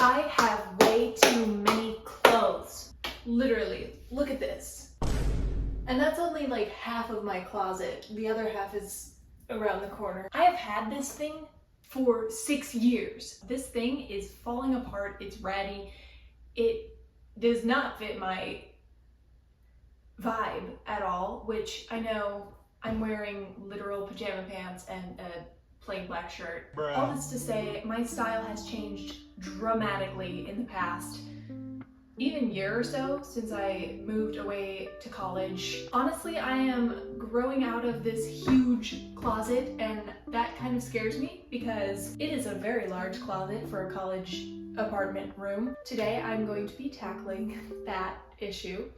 I have way too many clothes. Literally, look at this. And that's only like half of my closet. The other half is around the corner. I have had this thing for 6 years. This thing is falling apart, it's ratty. It does not fit my vibe at all, which I know I'm wearing literal pajama pants and a plain black shirt. Bruh. All this to say, my style has changed dramatically in the past even year or so since I moved away to college. Honestly, I am growing out of this huge closet, and that kind of scares me because it is a very large closet for a college apartment room. Today I'm going to be tackling that issue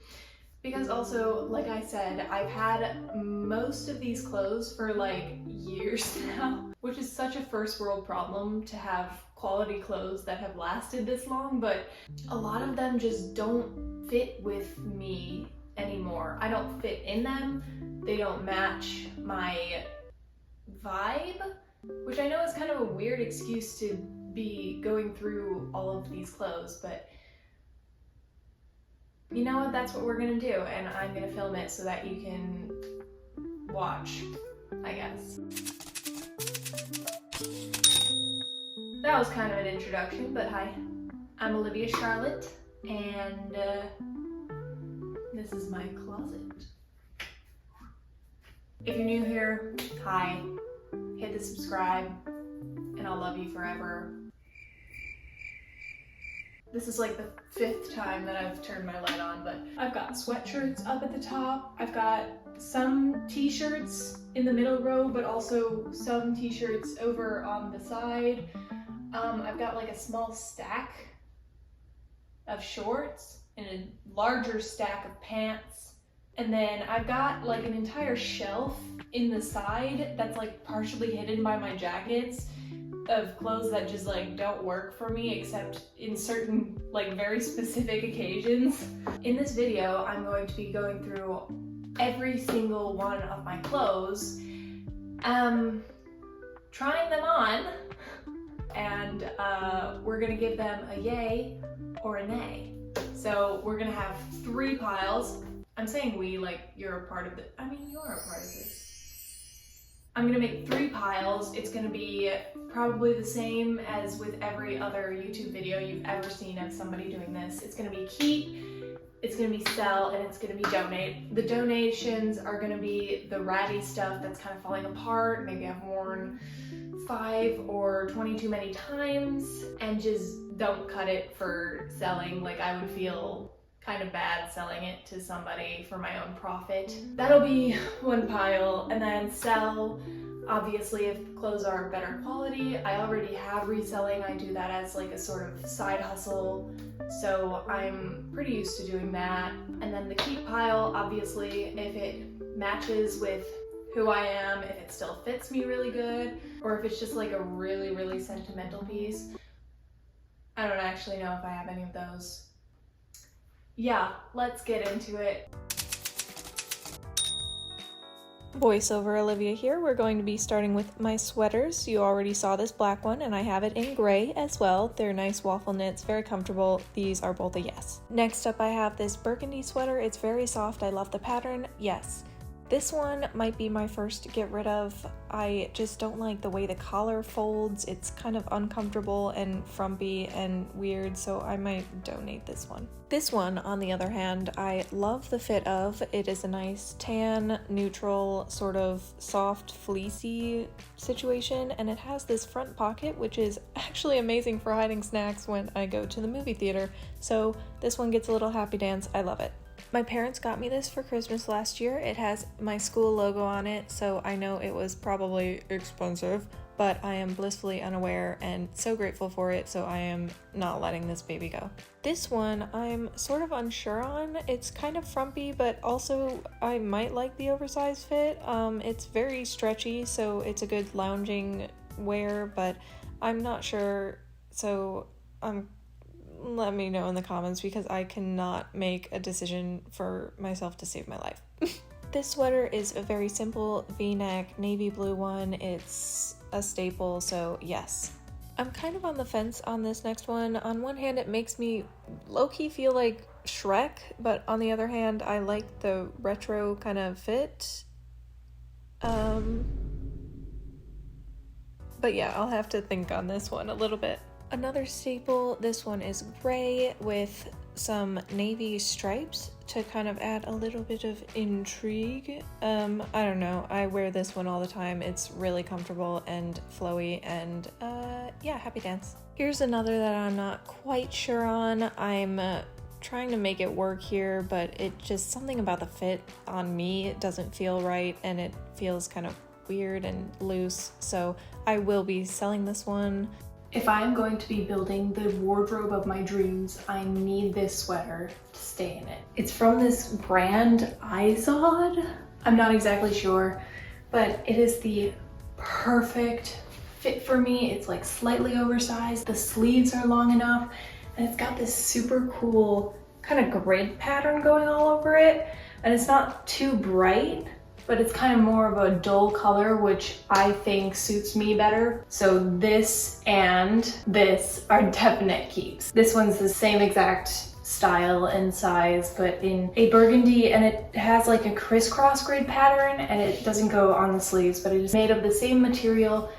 because also, like I said, I've had most of these clothes for like years now, which is such a first world problem to have quality clothes that have lasted this long, but a lot of them just don't fit with me anymore. I don't fit in them. They don't match my vibe, which I know is kind of a weird excuse to be going through all of these clothes, but you know what, that's what we're gonna do, and I'm gonna film it so that you can watch, I guess. That was kind of an introduction, but hi, I'm Olivia Charlotte, and this is my closet. If you're new here, hi, hit the subscribe, and I'll love you forever. This is like the 5th time that I've turned my light on, but I've got sweatshirts up at the top. I've got some t-shirts in the middle row, but also some t-shirts over on the side. I've got like a small stack of shorts and a larger stack of pants. And then I've got like an entire shelf in the side that's like partially hidden by my jackets of clothes that just like don't work for me except in certain like very specific occasions. In this video, I'm going to be going through every single one of my clothes, trying them on, and we're gonna give them a yay or a nay. So we're gonna have 3 piles. I'm saying we like you're a part of it. I mean, you are a part of this. I'm gonna make 3 piles. It's gonna be probably the same as with every other YouTube video you've ever seen of somebody doing this. It's gonna be keep, it's gonna be sell, and it's gonna be donate. The donations are gonna be the ratty stuff that's kind of falling apart, maybe I've worn 5 or 20 too many times, and just don't cut it for selling. Like, I would feel kind of bad selling it to somebody for my own profit. That'll be 1 pile. And then sell, obviously if clothes are better quality. I already have reselling. I do that as like a sort of side hustle, so I'm pretty used to doing that. And then the keep pile, obviously if it matches with who I am, if it still fits me really good, or if it's just like a really, really sentimental piece. I don't actually know if I have any of those. Yeah, let's get into it. Voiceover Olivia here. We're going to be starting with my sweaters. You already saw this black one, and I have it in gray as well. They're nice waffle knits, very comfortable. These are both a yes. Next up I have this burgundy sweater. It's very soft. I love the pattern. Yes. This one might be my first to get rid of. I just don't like the way the collar folds. It's kind of uncomfortable and frumpy and weird, so I might donate this one. This one, on the other hand, I love the fit of. It is a nice tan, neutral, sort of soft, fleecy situation, and it has this front pocket, which is actually amazing for hiding snacks when I go to the movie theater. So this one gets a little happy dance. I love it. My parents got me this for Christmas last year. It has my school logo on it, so I know it was probably expensive, but I am blissfully unaware and so grateful for it, so I am not letting this baby go. This one I'm sort of unsure on. It's kind of frumpy, but also I might like the oversized fit. It's very stretchy, so it's a good lounging wear, but I'm not sure, so let me know in the comments because I cannot make a decision for myself to save my life. This sweater is a very simple V-neck navy blue one. It's a staple, so yes. I'm kind of on the fence on this next one. On one hand, it makes me low-key feel like Shrek, but on the other hand, I like the retro kind of fit. But yeah, I'll have to think on this one a little bit. Another staple, this one is gray with some navy stripes to kind of add a little bit of intrigue. I don't know, I wear this one all the time. It's really comfortable and flowy, and yeah, happy dance. Here's another that I'm not quite sure on. I'm trying to make it work here, but it just, something about the fit on me, it doesn't feel right, and it feels kind of weird and loose, so I will be selling this one. If I'm going to be building the wardrobe of my dreams, I need this sweater to stay in it. It's from this brand, Izod. I'm not exactly sure, but it is the perfect fit for me. It's like slightly oversized. The sleeves are long enough, and it's got this super cool kind of grid pattern going all over it. And it's not too bright, but it's kind of more of a dull color, which I think suits me better. So this and this are definite keeps. This one's the same exact style and size, but in a burgundy, and it has like a crisscross grid pattern, and it doesn't go on the sleeves, but it is made of the same material,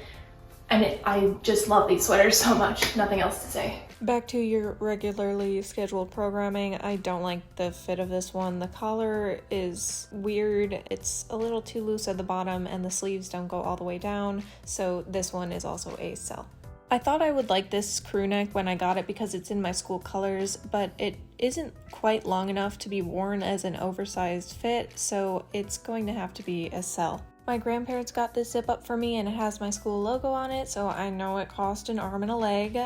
and I just love these sweaters so much. Nothing else to say. Back to your regularly scheduled programming, I don't like the fit of this one. The collar is weird, it's a little too loose at the bottom, and the sleeves don't go all the way down, so this one is also a sell. I thought I would like this crew neck when I got it because it's in my school colors, but it isn't quite long enough to be worn as an oversized fit, so it's going to have to be a sell. My grandparents got this zip up for me, and it has my school logo on it, so I know it cost an arm and a leg.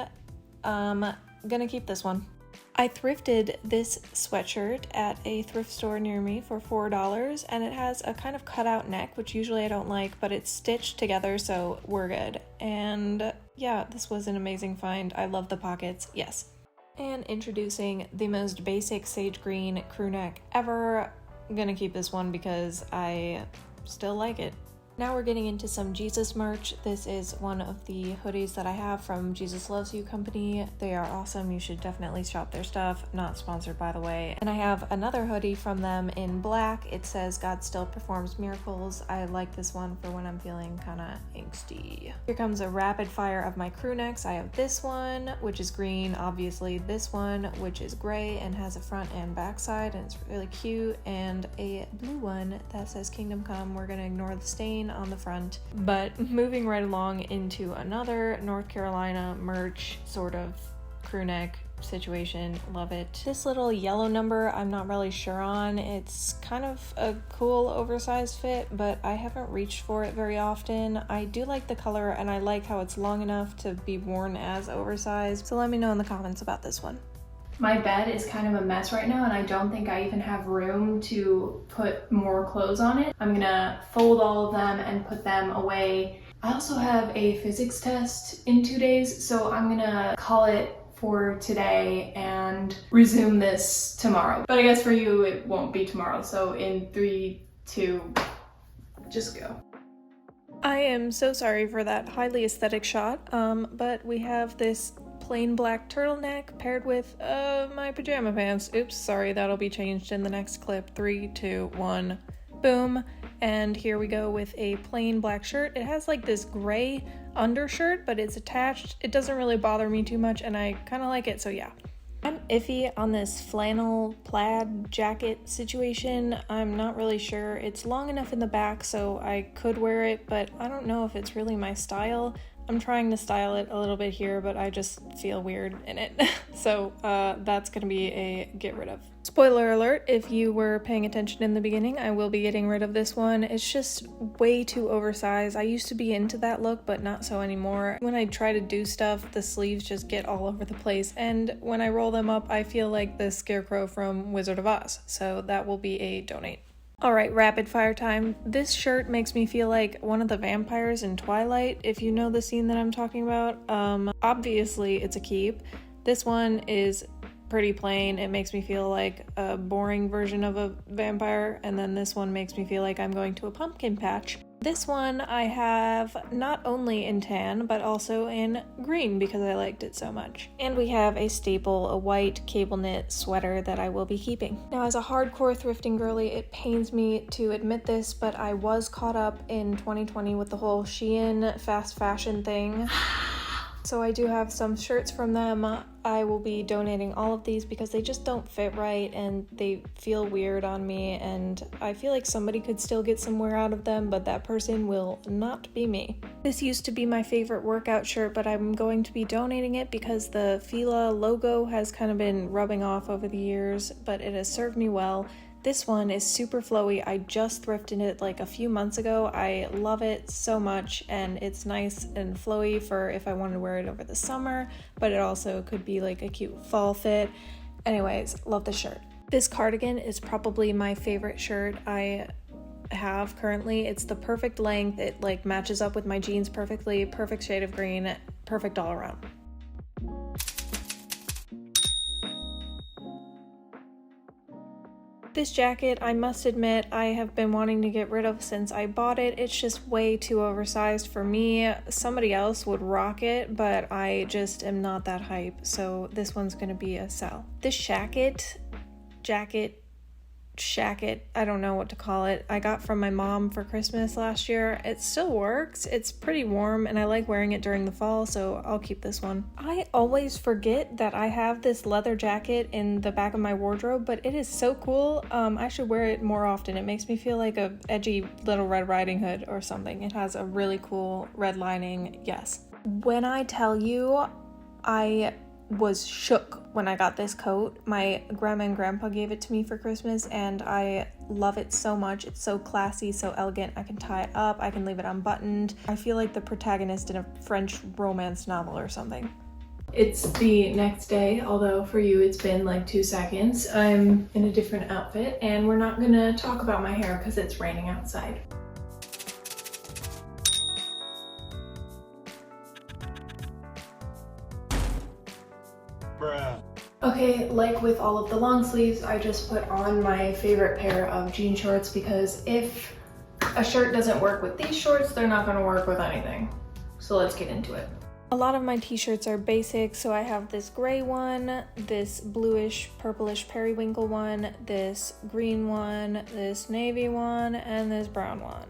Gonna keep this one. I thrifted this sweatshirt at a thrift store near me for $4, and it has a kind of cutout neck, which usually I don't like, but it's stitched together, so we're good. And yeah, this was an amazing find. I love the pockets, yes. And introducing the most basic sage green crew neck ever. I'm gonna keep this one because I still like it. Now we're getting into some Jesus merch. This is one of the hoodies that I have from Jesus Loves You company. They are awesome. You should definitely shop their stuff. Not sponsored, by the way. And I have another hoodie from them in black. It says God Still Performs Miracles. I like this one for when I'm feeling kind of angsty. Here comes a rapid fire of my crew necks. I have this one, which is green, obviously. This one, which is gray and has a front and back side, and it's really cute. And a blue one that says Kingdom Come. We're gonna ignore the stain on the front. But moving right along into another North Carolina merch sort of crew neck situation. Love it. This little yellow number I'm not really sure on. It's kind of a cool oversized fit, but I haven't reached for it very often. I do like the color, and I like how it's long enough to be worn as oversized, so let me know in the comments about this one. My bed is kind of a mess right now, and I don't think I even have room to put more clothes on it. I'm gonna fold all of them and put them away. I also have a physics test in 2 days, so I'm gonna call it for today and resume this tomorrow. But I guess for you, it won't be tomorrow. So in 3, 2, just go. I am so sorry for that highly aesthetic shot, but we have this plain black turtleneck paired with my pajama pants. Oops, sorry, that'll be changed in the next clip. 3, 2, 1, boom. And here we go with a plain black shirt. It has like this gray undershirt, but it's attached. It doesn't really bother me too much, and I kind of like it, so yeah. I'm iffy on this flannel plaid jacket situation. I'm not really sure. It's long enough in the back, so I could wear it, but I don't know if it's really my style. I'm trying to style it a little bit here, but I just feel weird in it. So that's gonna be a get rid of. Spoiler alert, if you were paying attention in the beginning, I will be getting rid of this one. It's just way too oversized. I used to be into that look, but not so anymore. When I try to do stuff, the sleeves just get all over the place, and when I roll them up, I feel like the scarecrow from Wizard of Oz. So that will be a donate. Alright, rapid fire time. This shirt makes me feel like one of the vampires in Twilight, if you know the scene that I'm talking about. Obviously it's a keep. This one is pretty plain. It makes me feel like a boring version of a vampire, and then this one makes me feel like I'm going to a pumpkin patch. This one I have not only in tan, but also in green because I liked it so much. And we have a staple, a white cable knit sweater that I will be keeping. Now, as a hardcore thrifting girly, it pains me to admit this, but I was caught up in 2020 with the whole Shein fast fashion thing. So I do have some shirts from them. I will be donating all of these because they just don't fit right and they feel weird on me, and I feel like somebody could still get some wear out of them, but that person will not be me. This used to be my favorite workout shirt, but I'm going to be donating it because the Fila logo has kind of been rubbing off over the years, but it has served me well. This one is super flowy. I just thrifted it like a few months ago. I love it so much, and it's nice and flowy for if I want to wear it over the summer, but it also could be like a cute fall fit. Anyways, love the shirt. This cardigan is probably my favorite shirt I have currently. It's the perfect length. It like matches up with my jeans perfectly, perfect shade of green, perfect all around. This jacket, I must admit, I have been wanting to get rid of since I bought it. It's just way too oversized for me. Somebody else would rock it, but I just am not that hype, so this one's gonna be a sell. This shacket, I don't know what to call it, I got from my mom for Christmas last year. It still works. It's pretty warm and I like wearing it during the fall, so I'll keep this one. I always forget that I have this leather jacket in the back of my wardrobe, but it is so cool. I should wear it more often. It makes me feel like a edgy Little Red Riding Hood or something. It has a really cool red lining, yes. When I tell you, I was shook when I got this coat. My grandma and grandpa gave it to me for Christmas and I love it so much. It's so classy, so elegant. I can tie it up, I can leave it unbuttoned. I feel like the protagonist in a French romance novel or something. It's the next day, although for you it's been like 2 seconds. I'm in a different outfit and we're not gonna talk about my hair because it's raining outside. Okay, like with all of the long sleeves, I just put on my favorite pair of jean shorts because if a shirt doesn't work with these shorts, they're not gonna work with anything. So let's get into it. A lot of my t-shirts are basic, so I have this gray one, this bluish purplish periwinkle one, this green one, this navy one, and this brown one.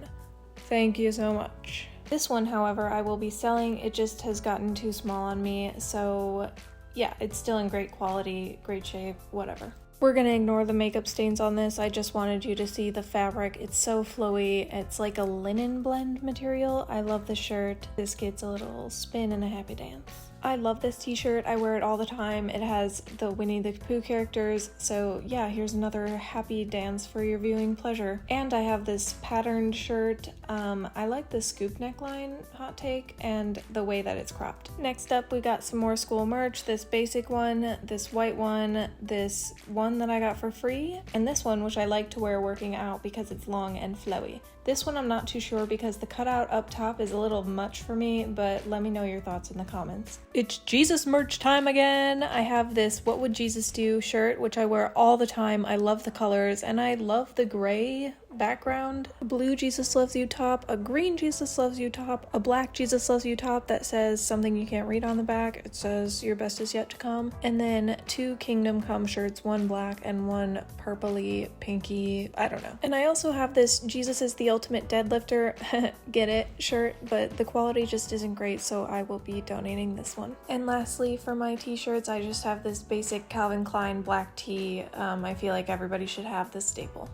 Thank you so much. This one, however, I will be selling. It just has gotten too small on me, so yeah, it's still in great quality, great shape, whatever. We're gonna ignore the makeup stains on this. I just wanted you to see the fabric. It's so flowy. It's like a linen blend material. I love the shirt. This gets a little spin and a happy dance. I love this t-shirt. I wear it all the time. It has the Winnie the Pooh characters. So yeah, here's another happy dance for your viewing pleasure. And I have this patterned shirt. I like the scoop neckline, hot take, and the way that it's cropped. Next up, we got some more school merch. This basic one, this white one, this one that I got for free, and this one, which I like to wear working out because it's long and flowy. This one I'm not too sure because the cutout up top is a little much for me, but let me know your thoughts in the comments. It's Jesus merch time again! I have this What Would Jesus Do shirt, which I wear all the time. I love the colors, and I love the gray background. A blue Jesus Loves You top, a green Jesus Loves You top, a black Jesus Loves You top that says something you can't read on the back. It says your best is yet to come. And then 2 Kingdom Come shirts, one black and one purpley, pinky, I don't know. And I also have this Jesus is the Ultimate Deadlifter, get it, shirt, but the quality just isn't great, so I will be donating this one. And lastly, for my t-shirts, I just have this basic Calvin Klein black tee. I feel like everybody should have this staple.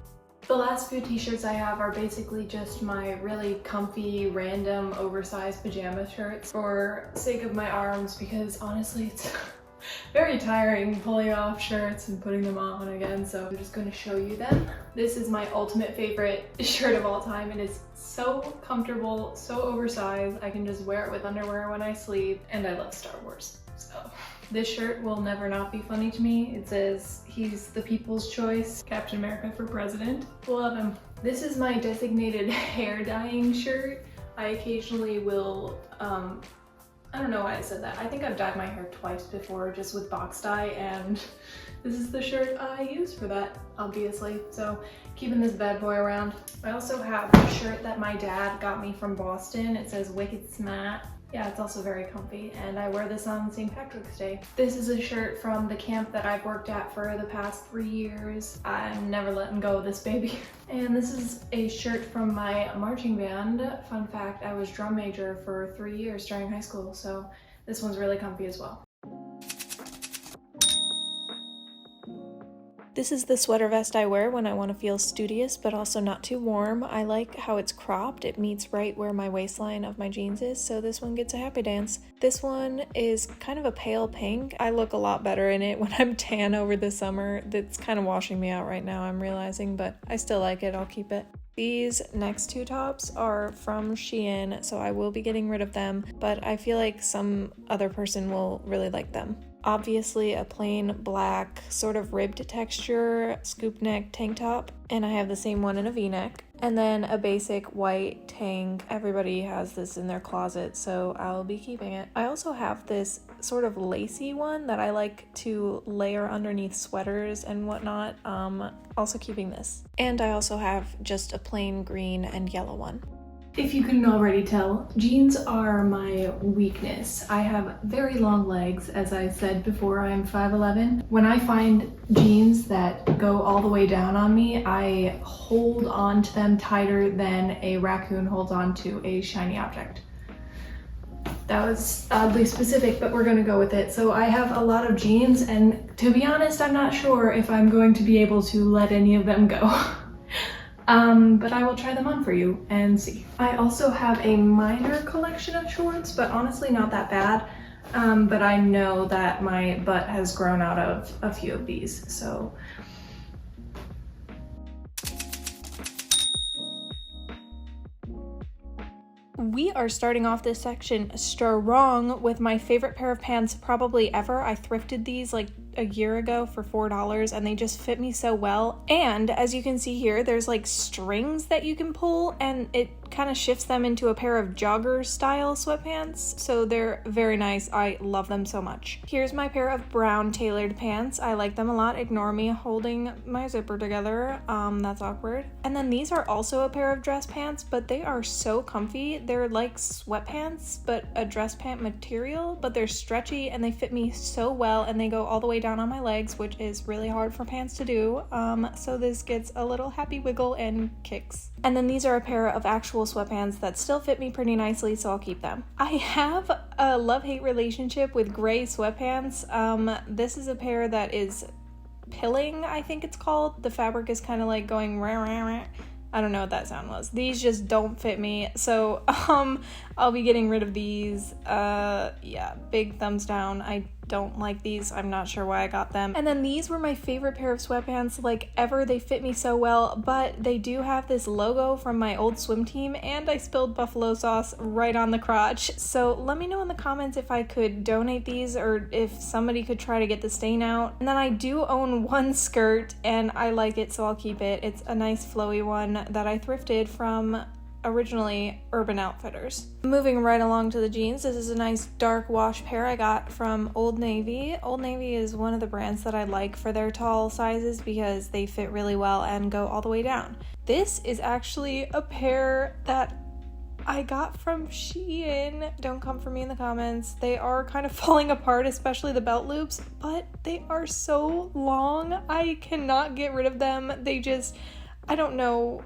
The last few t-shirts I have are basically just my really comfy, random, oversized pajama shirts for sake of my arms because honestly it's very tiring pulling off shirts and putting them on again, so I'm just going to show you them. This is my ultimate favorite shirt of all time. It is so comfortable, so oversized. I can just wear it with underwear when I sleep, and I love Star Wars. So this shirt will never not be funny to me. It says he's the people's choice, Captain America for president. Love him. This is my designated hair dyeing shirt. I occasionally will, I don't know why I said that. I think I've dyed my hair twice before just with box dye, and This is the shirt I use for that, obviously. So keeping this bad boy around. I also have a shirt that my dad got me from Boston. It says Wicked Smart. Yeah, it's also very comfy, and I wear this on St. Patrick's Day. This is a shirt from the camp that I've worked at for the past 3 years. I'm never letting go of this baby. And this is a shirt from my marching band. Fun fact, I was drum major for 3 years during high school, so this one's really comfy as well. This is the sweater vest I wear when I want to feel studious but also not too warm. I like how it's cropped. It meets right where my waistline of my jeans is, so this one gets a happy dance. This one is kind of a pale pink. I look a lot better in it when I'm tan over the summer. That's kind of washing me out right now, I'm realizing, but I still like it. I'll keep it. These next two tops are from Shein, so I will be getting rid of them, but I feel like some other person will really like them. Obviously a plain black sort of ribbed texture scoop neck tank top, and I have the same one in a v-neck, and then a basic white tank. Everybody has this in their closet, so I'll be keeping it. I also have this sort of lacy one that I like to layer underneath sweaters and whatnot. Also keeping this. And I also have just a plain green and yellow one. If you couldn't already tell, jeans are my weakness. I have very long legs, as I said before. I'm 5'11". When I find jeans that go all the way down on me, I hold on to them tighter than a raccoon holds on to a shiny object. That was oddly specific, but we're gonna go with it. So I have a lot of jeans, and to be honest, I'm not sure if I'm going to be able to let any of them go. But I will try them on for you and see. I also have a minor collection of shorts, but honestly not that bad. But I know that my butt has grown out of a few of these, so. We are starting off this section strong with my favorite pair of pants probably ever. I thrifted these like a year ago for $4 and they just fit me so well. And as you can see here, there's like strings that you can pull and it kind of shifts them into a pair of jogger style sweatpants. So they're very nice. I love them so much. Here's my pair of brown tailored pants. I like them a lot. Ignore me holding my zipper together. That's awkward. And then these are also a pair of dress pants, but they are so comfy. They're like sweatpants, but a dress pant material, but they're stretchy and they fit me so well and they go all the way down on my legs, which is really hard for pants to do. So this gets a little happy wiggle and kicks. And then these are a pair of actual sweatpants that still fit me pretty nicely, so I'll keep them. I have a love-hate relationship with gray sweatpants. This is a pair that is pilling, I think it's called. The fabric is kind of like going rah, rah, rah. I don't know what that sound was. These just don't fit me, so I'll be getting rid of these. Yeah, big thumbs down. I don't like these. I'm not sure why I got them. And then these were my favorite pair of sweatpants like ever. They fit me so well, but they do have this logo from my old swim team, and I spilled buffalo sauce right on the crotch. So let me know in the comments if I could donate these or if somebody could try to get the stain out. And then I do own one skirt and I like it, so I'll keep it. It's a nice flowy one that I thrifted from originally Urban Outfitters. Moving right along to the jeans, this is a nice dark wash pair I got from Old Navy. Old Navy is one of the brands that I like for their tall sizes because they fit really well and go all the way down. This is actually a pair that I got from Shein. Don't come for me in the comments. They are kind of falling apart, especially the belt loops, but they are so long. I cannot get rid of them. They just, I don't know.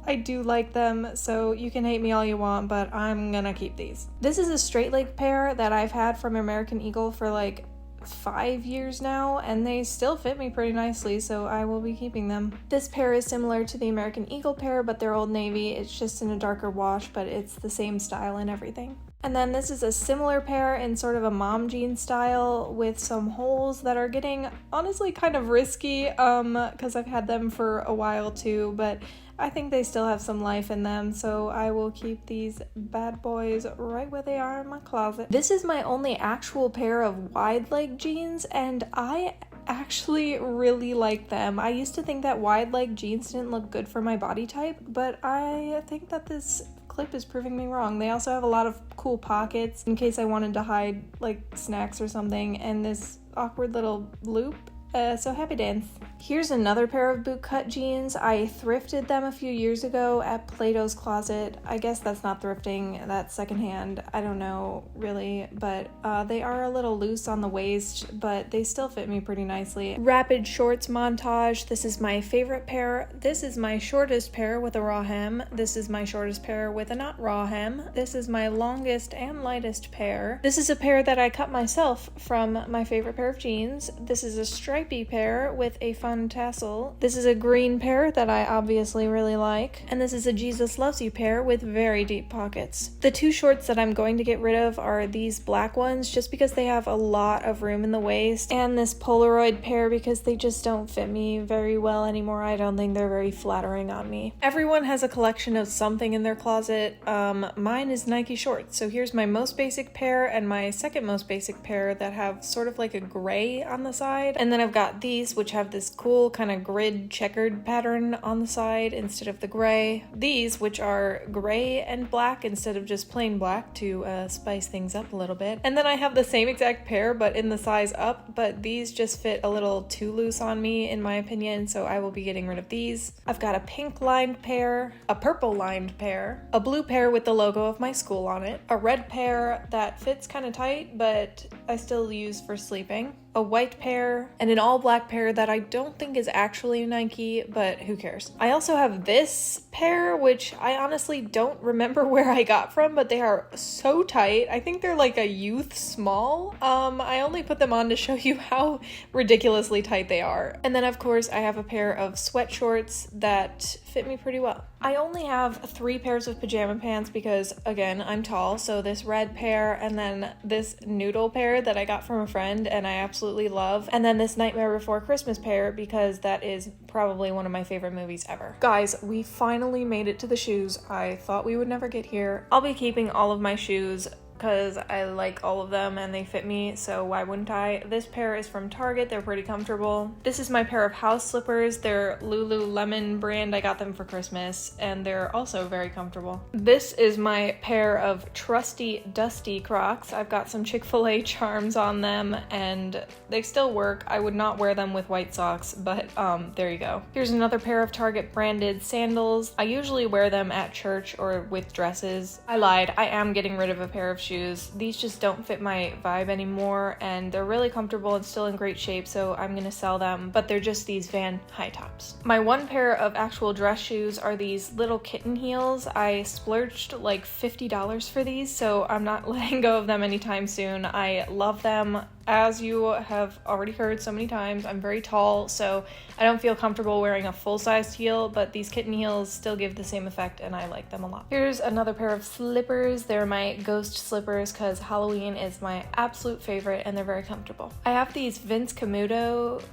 I do like them, so you can hate me all you want, but I'm gonna keep these. This is a straight leg pair that I've had from American Eagle for like 5 years now, and they still fit me pretty nicely, so I will be keeping them. This pair is similar to the American Eagle pair, but they're Old Navy. It's just in a darker wash, but it's the same style and everything. And then this is a similar pair in sort of a mom jean style with some holes that are getting honestly kind of risky because I've had them for a while too, but I think they still have some life in them, so I will keep these bad boys right where they are in my closet. This is my only actual pair of wide leg jeans, and I actually really like them. I used to think that wide leg jeans didn't look good for my body type, but I think that this clip is proving me wrong. They also have a lot of cool pockets in case I wanted to hide like snacks or something, and this awkward little loop So happy dance. Here's another pair of bootcut jeans. I thrifted them a few years ago at Plato's Closet. I guess that's not thrifting, that's secondhand. I don't know really, but they are a little loose on the waist, but they still fit me pretty nicely. Rapid shorts montage. This is my favorite pair. This is my shortest pair with a raw hem. This is my shortest pair with a not raw hem. This is my longest and lightest pair. This is a pair that I cut myself from my favorite pair of jeans. This is a stripy pair with a fun tassel. This is a green pair that I obviously really like. And this is a Jesus Loves You pair with very deep pockets. The two shorts that I'm going to get rid of are these black ones just because they have a lot of room in the waist, and this Polaroid pair because they just don't fit me very well anymore. I don't think they're very flattering on me. Everyone has a collection of something in their closet. Mine is Nike shorts. So here's my most basic pair and my second most basic pair that have sort of like a gray on the side. And then I've got these which have this cool kind of grid checkered pattern on the side instead of the gray. These which are gray and black instead of just plain black to spice things up a little bit. And then I have the same exact pair but in the size up, but these just fit a little too loose on me in my opinion, so I will be getting rid of these. I've got a pink lined pair, a purple lined pair, a blue pair with the logo of my school on it, a red pair that fits kind of tight but I still use for sleeping, a white pair, and an all black pair that I don't think is actually Nike, but who cares. I also have this pair, which I honestly don't remember where I got from, but they are so tight. I think they're like a youth small. I only put them on to show you how ridiculously tight they are. And then of course I have a pair of sweat shorts that fit me pretty well. I only have 3 pairs of pajama pants because, again, I'm tall, so this red pair and then this noodle pair that I got from a friend and I absolutely love, and then this Nightmare Before Christmas pair because that is probably one of my favorite movies ever. Guys, we finally made it to the shoes. I thought we would never get here. I'll be keeping all of my shoes because I like all of them and they fit me, so why wouldn't I? This pair is from Target. They're pretty comfortable. This is my pair of house slippers. They're Lululemon brand. I got them for Christmas and they're also very comfortable. This is my pair of trusty dusty Crocs. I've got some Chick-fil-A charms on them and they still work. I would not wear them with white socks, but there you go. Here's another pair of Target branded sandals. I usually wear them at church or with dresses. I lied. I am getting rid of a pair of shoes. These just don't fit my vibe anymore and they're really comfortable and still in great shape, so I'm gonna sell them, but they're just these Van high tops. My one pair of actual dress shoes are these little kitten heels. I splurged like $50 for these, so I'm not letting go of them anytime soon. I love them. As you have already heard so many times, I'm very tall, so I don't feel comfortable wearing a full-sized heel, but these kitten heels still give the same effect and I like them a lot. Here's another pair of slippers. They're my ghost slippers because Halloween is my absolute favorite and they're very comfortable. I have these Vince Camuto?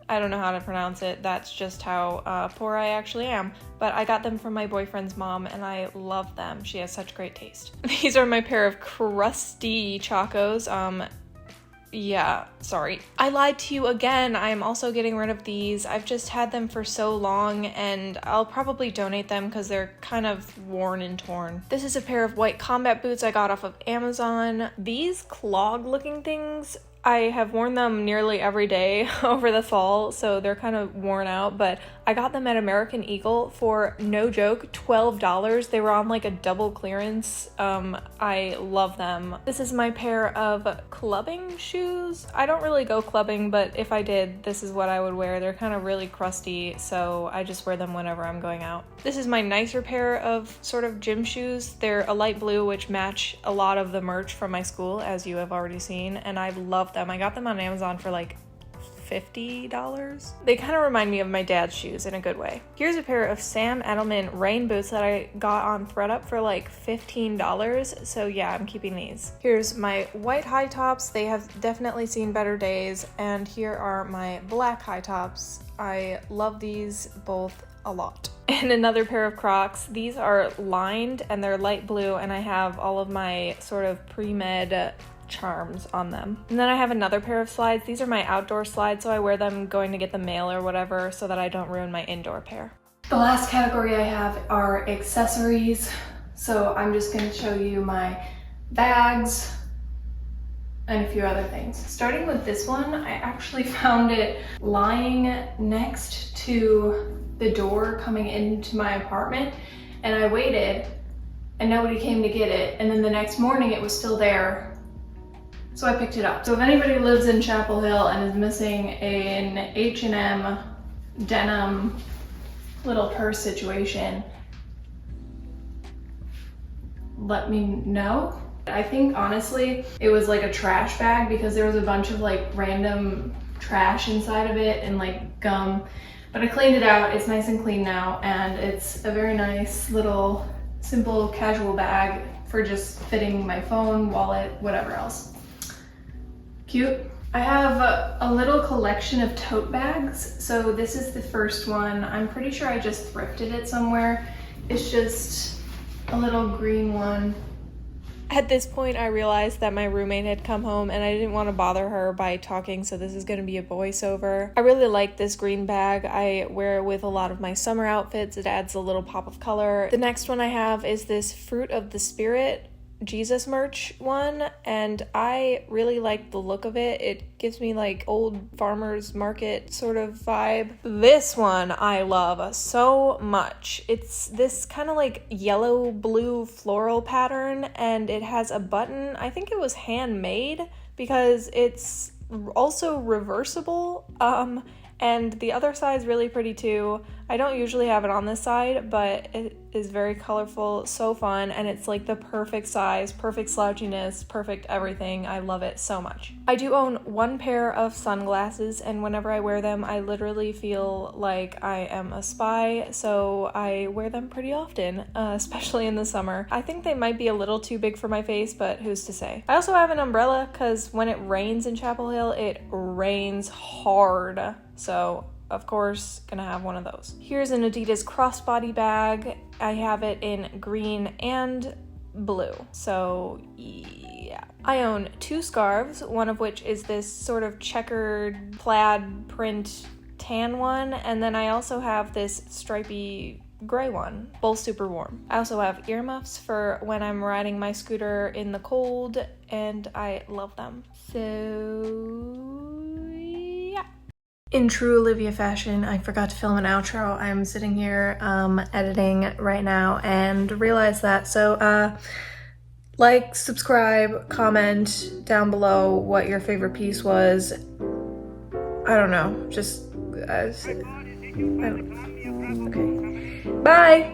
I don't know how to pronounce it. That's just how poor I actually am. But I got them from my boyfriend's mom and I love them. She has such great taste. These are my pair of crusty Chacos. Yeah, sorry. I lied to you again. I am also getting rid of these. I've just had them for so long and I'll probably donate them because they're kind of worn and torn. This is a pair of white combat boots I got off of Amazon. These clog looking things, I have worn them nearly every day over the fall, so they're kind of worn out, but I got them at American Eagle for, no joke, $12. They were on like a double clearance. I love them. This is my pair of clubbing shoes. I don't really go clubbing, but if I did, this is what I would wear. They're kind of really crusty, so I just wear them whenever I'm going out. This is my nicer pair of sort of gym shoes. They're a light blue, which match a lot of the merch from my school, as you have already seen, and I love them. I got them on Amazon for like $50. They kind of remind me of my dad's shoes in a good way. Here's a pair of Sam Edelman rain boots that I got on ThredUp for like $15. So yeah, I'm keeping these. Here's my white high tops. They have definitely seen better days. And here are my black high tops. I love these both a lot. And another pair of Crocs. These are lined and they're light blue and I have all of my sort of pre-med charms on them. And then I have another pair of slides. These are my outdoor slides, so I wear them going to get the mail or whatever so that I don't ruin my indoor pair. The last category I have are accessories. So I'm just going to show you my bags, and a few other things. Starting with this one, I actually found it lying next to the door coming into my apartment, and I waited and nobody came to get it, and then the next morning it was still there, so I picked it up. So if anybody lives in Chapel Hill and is missing an H&M denim little purse situation, let me know. I think honestly it was like a trash bag because there was a bunch of like random trash inside of it and like gum, but I cleaned it out. It's nice and clean now, and it's a very nice little simple casual bag for just fitting my phone, wallet, whatever else. Cute. I have a little collection of tote bags. So this is the first one. I'm pretty sure I just thrifted it somewhere. It's just a little green one. At this point, I realized that my roommate had come home and I didn't want to bother her by talking, so this is going to be a voiceover. I really like this green bag. I wear it with a lot of my summer outfits. It adds a little pop of color. The next one I have is this Fruit of the Spirit Jesus merch one, and I really like the look of it. It gives me like old farmers market sort of vibe. This one I love so much. It's this kind of like yellow blue floral pattern, and it has a button. I think it was handmade because it's also reversible, and the other side's really pretty too. I don't usually have it on this side, but it is very colorful, so fun, and it's like the perfect size, perfect slouchiness, perfect everything. I love it so much. I do own one pair of sunglasses, and whenever I wear them, I literally feel like I am a spy, so I wear them pretty often, especially in the summer. I think they might be a little too big for my face, but who's to say? I also have an umbrella, because when it rains in Chapel Hill, it rains hard, so of course, gonna have one of those. Here's an Adidas crossbody bag. I have it in green and blue, so yeah. I own two scarves, one of which is this sort of checkered plaid print tan one, and then I also have this stripy gray one, both super warm. I also have earmuffs for when I'm riding my scooter in the cold, and I love them. So in true Olivia fashion, I forgot to film an outro. I'm sitting here editing right now and realized that. So like, subscribe, comment down below what your favorite piece was. I don't know, just okay. Bye!